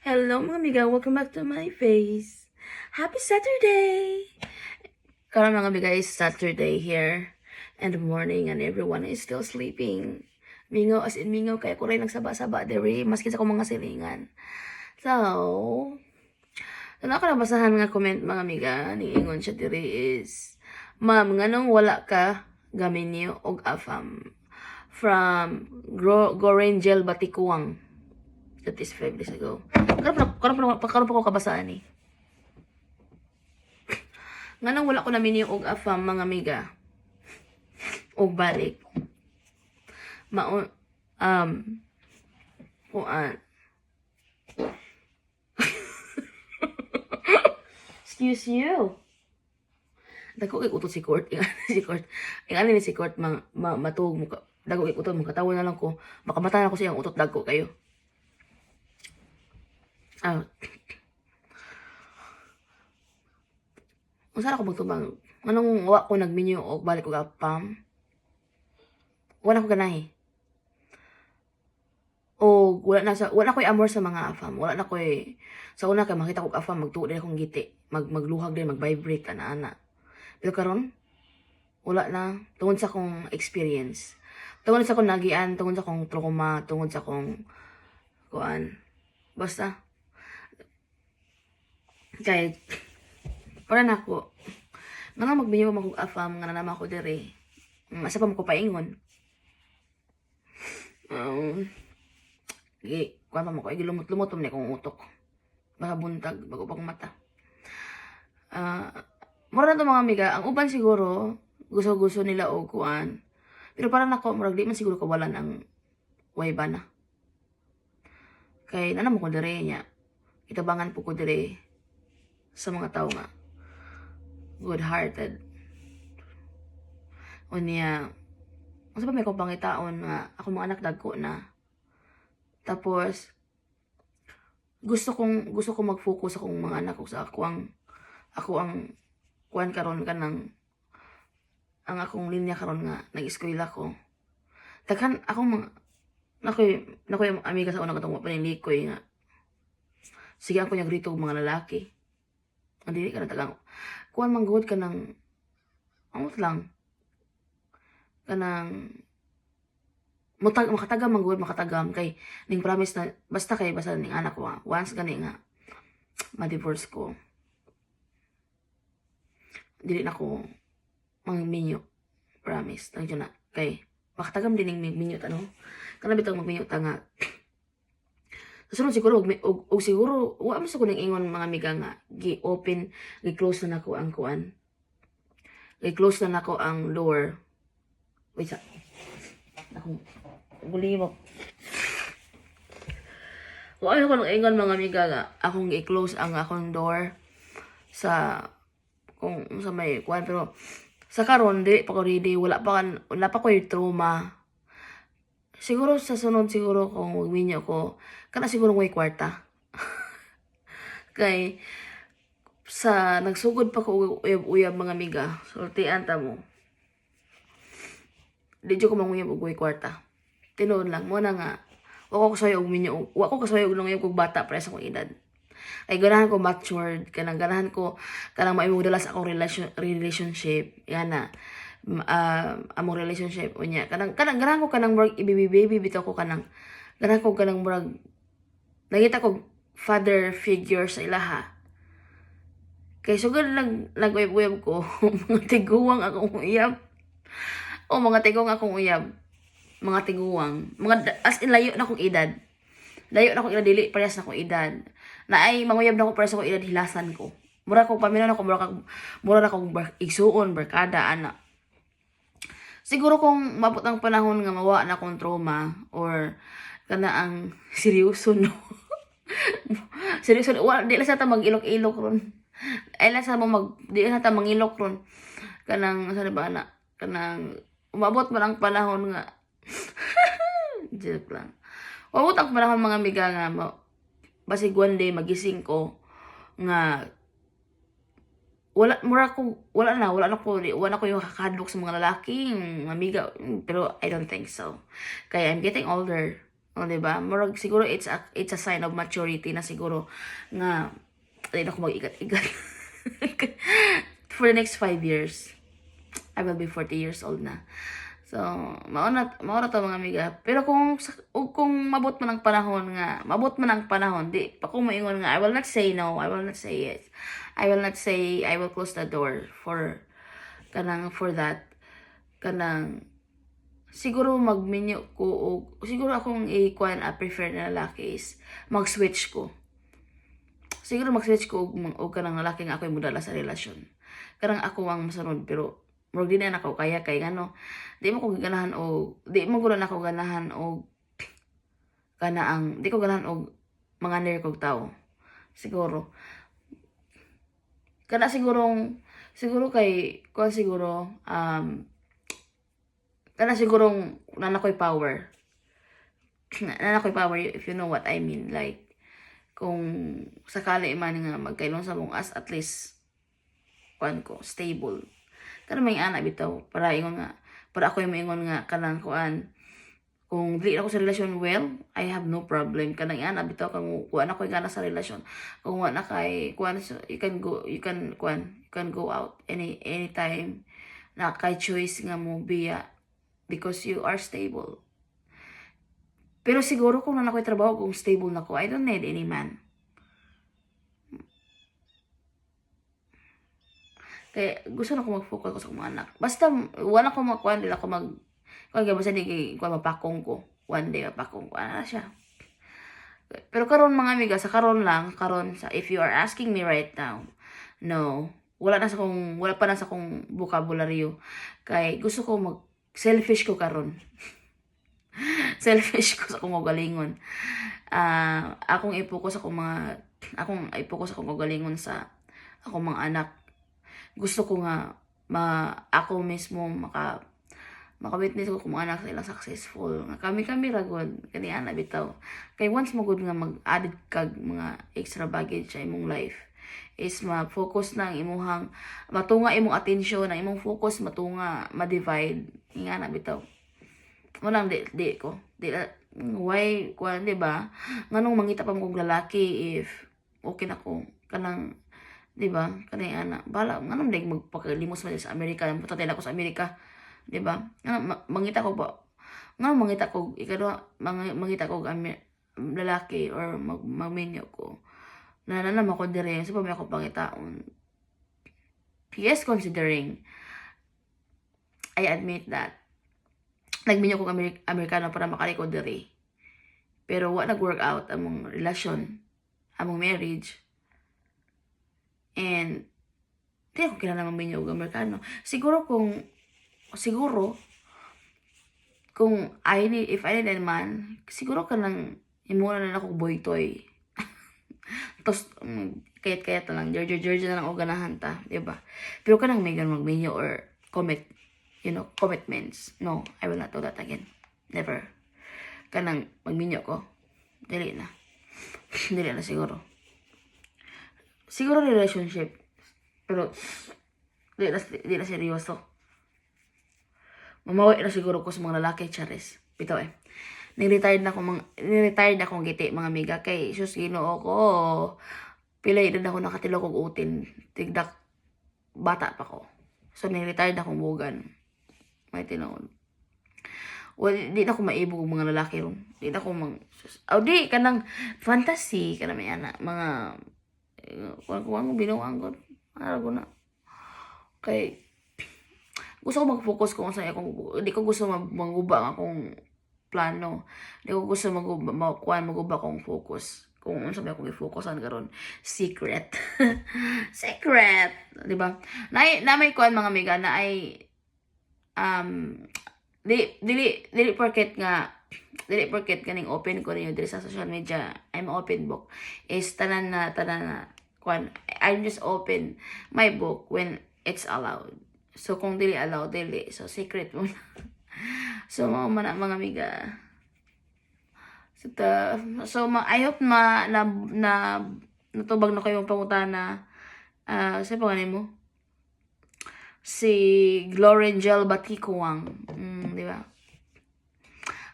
Hello mga amiga, welcome back to my face. Happy Saturday! Karon mga amiga is Saturday here in the morning and everyone is still sleeping. Mingaw as in mingaw kaya ko rin nagsaba-saba diri maski sa akong mga silingan. So, ako nabasahan nga comment mga amiga ni ingon siya diri is Ma'am, nganong wala ka gamin niyo og afam from Gorangel Batikuang. That is 5 days ago. Karon pa ko kabasaan eh. Nga nang wala ko namin yung og afam mga amiga. Og balik. Maon kuan. Excuse you. Dako kay utot si Court. Si Court. Ang ni si Court matug mo ka. Dako kay utot mo katawa na lang ko. Makamata na ko siyang utot dagko kayo. Unsa ako magtubang? Anong wa ko nagminyo og balik og afam? Wala ko ganahi. O wala ko'y amor sa mga afam. Wala na ko'y sa una kay makita ko afam magtuo din akong giti, magluhag din, mag-vibrate ana. Pero karon wala na tungod sa akong experience. Tungod sa akong nagian, tungod sa akong trauma, tungod sa akong kuan. Basta kay para nako nga magminyo magug afam nga naman ako diri. Asa pa mo ko paingon. Kuha pa mo ko, lumot-lumot mo na kong utok. Baka buntag, bago pang mata. Mura na to mga amiga, ang uban siguro, gusto-gusto nila o kuan. Pero parang nako, murag di man siguro kawalan ang waiba na. Kay, nanamo ko dire niya. Itabangan po ko dire sa mga tao nga. Good-hearted. O niya, kasi pa may kong pangitaon nga, ako mga anak dagko na. Tapos, gusto kong mag-focus akong mga anak ko sa ako ang kuan karon kanang ang akong linya karon nga nag-eskwela ko. Daghan akong mga nakoy amiga sa una katong panilikoy nga. Sige ako niya grito og mga lalaki. Ang dili ka na tagang kuan man good kanang amot lang kanang makatagam man good makatagam kay ning promise na basta kay basta ning anak ko once gani nga ma-divorce ko dili na ko mangminyo promise lang na kay makatagam din ning minyo ano kana bitang magminyo ta nga sunod siguro og siguro wa man sa ko ning ingon mga amiga nga gi-open gi-close na nako ang kuan gi-close na nako ang door wait sa akong bulimo. Wala ko nang ingon mga amiga nga akong i-close ang akong door sa kung sa may kuan pero sa karon di pa ko ready wala pa ko yung trauma. Siguro sa sunod siguro kung magminyo ko kana siguro may kwarta. Kay sa nagsugod pa ko uyab mga amiga sultian ta mo. Di ko manguyab og kwarta. Tinuod lang mo na nga wa ko kasayo og minyo wa ko kasayo og nanguyab kog bata para sa akong edad. Ay ganahan ko matured kanang ganahan ko kanang maimudala sa akong relationship yana among relationship unya kanang ganahan ko kanang murag baby bitaw ko kanang ganahan ko kanang murag nakita ko father figure sa ilaha kay sugod lang nag-uyab ko mga tiguwang akong uyab o mga tiguwang akong uyab mga tiguwang mga as in layo na akong edad dili parehas na akong edad na ay manguyab na ako para sa akong edad hilasan ko mura ko pamilya na ko mura na akong igsuon barkada ana. Siguro kung mabot ang panahon nga mawa na akong trauma or kana ang seryoso no. Seryoso di lang sa ta mag-ilok-ilok ron. Ay lang sa di lang sa ta mangilok ron. Kanang sa ba na kanang umabot man ang panahon nga joke lang. Umabot ang panahon mga amiga nga basig one day magising ko nga wala na ko yung kakadlok sa mga lalaking amiga pero I don't think so kaya I'm getting older O, diba? Murag, siguro it's a sign of maturity na siguro nga, hindi na ako mag-igat-igat. For the next 5 years, I will be 40 years old na. So, mauna to mga amiga. Pero kung mabot man ang panahon nga, di pa ko maingon nga, I will not say no, I will not say yes. I will not say I will close the door for that. Siguro magminyo ko og siguro akong prefer na lalaki is mag-switch ko. Siguro mag-switch ko og kanang lalaki nga ako mudala sa relasyon. Kanang ako ang masunod pero murag di na ako kaya kay ngano di mo ko ganahan og di ko ganahan og mga nerd kog tao. Siguro kay sigurong nanakoy power. Nanakoy power if you know what I mean. Like, kung sakali man nga magkailong sa mong at least stable. Kana may ana bitaw para ako yung maingon nga kanang kung dili ako sa relasyon well, I have no problem kanang ana bitaw kung ako gana sa relasyon. Kung wala kay you can go out anytime na kay choice nga mo biya because you are stable. Pero siguro kung ako'y trabaho, kung stable na ko, I don't need any man. Kaya gusto na ko mag-focus sa mga anak. Basta wala ko dila ko basta di mapakong ko. One day mapakong ko. Ano na siya. Pero karon mga amiga, if you are asking me right now, no. Wala pa na sa kong vocabulary. Kay gusto ko selfish ko karon. Selfish ko sa akong ugalingon. Akong i-focus akong ugalingon sa akong mga anak. Gusto ko nga ako mismo maka-witness ko kung mga anak sila successful. Kami ragod kaniana bitaw. Kay once mo gud nga mag-added kag mga extra baggage sa imong life is ma-focus na ang imuhang matunga imong atensyon, ang imong focus matunga ma-divide nga na bitaw. Walang why di ba nganong mangita pa mo kog lalaki if okay na ko kanang di ba kanay ana bala nganong dai magpakalimos man sa Amerika putatay ako sa Amerika di ba mangita ko ba nganong mangita ko lalaki or magminyo ko nananam ako dire sa pamilya ko pangitaon. Yes, considering I admit that nagminyo ko Amerikano para makaliko diri. Pero wa nag-work out among relasyon, among marriage. And di ako kilala magminyo og Amerikano. Siguro if I need a man, siguro kanang imuna na ako boy toy. Tapos kayat na lang George na lang o ganahan ta, di ba? Pero kanang may ganun magminyo or commitments. No, I will not do that again. Never. Kanang magminyo ko. Dili na siguro. Siguro relationship. Pero di na seryoso. Mamawi na siguro ko sa mga lalaki, charis. Bitaw Ni-retired na akong giti mga amiga kay sus Ginoo ko. Pilay na ako nakatilo kog utin. Tigdak bata pa ko. So ni-retired na akong bugan. May tinoon. Di na ako maibog mga lalaki ron. Di na ako di kanang fantasy kanang may ana mga kuwang binuang ko. Ano na. Kay gusto ko mag-focus kung saan di ko gusto maguba akong plano. Di ko gusto maguba akong focus. Kung ano sabi akong i-focusan karon secret. Secret. Diba? Na may kuan mga amiga na ay dili porket kaning open ko rin diri sa social media. I'm open book. Is tanan na kuan. I'm just open my book when it's allowed. So kung dili allowed, dili. So secret mo. So mga amiga. So I hope natubag na kayo pangutana. Sa pangalan mo? Si Glorangel Batikuang. Di ba?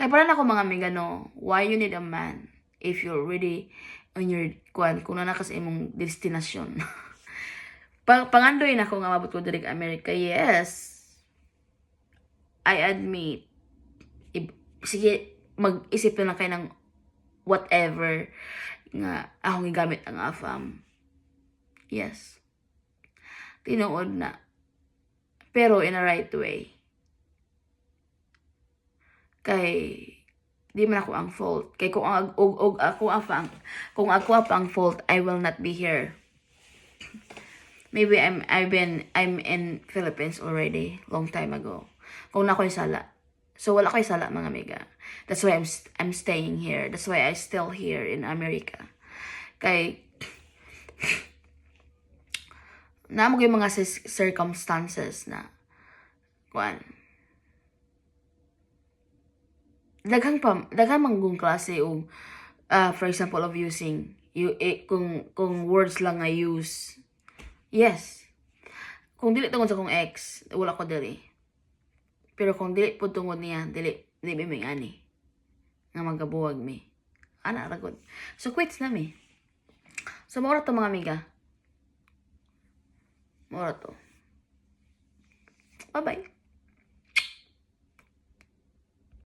Kaya para na ako mga amiga, no, why you need a man if you're already on your, kung na sa imong destinasyon. Pangandoy na ako nga mabot ko diri America, yes. I admit, sige, mag-isip na lang kayo ng whatever nga akong gigamit ang afam. Yes. Tinuod na. Pero in a right way. Kay di man ako ang fault. Kay kung ako ang fault, I will not be here. Maybe I'm in Philippines already long time ago. Kung na ko'y sala. So wala ko'y sala mga amiga. That's why I'm staying here. That's why I still here in America. Kay namo yung mga circumstances na daghang manggong klase og for example of using kung words lang nga use. Yes. Kung dili tungod sa kong ex, wala ko dili. Pero kung dili po tungod niya, dili may ani nga magabuwag mi. Ana ragod. So quits na mi. So mura to mga amiga. Mura to. Bye-bye.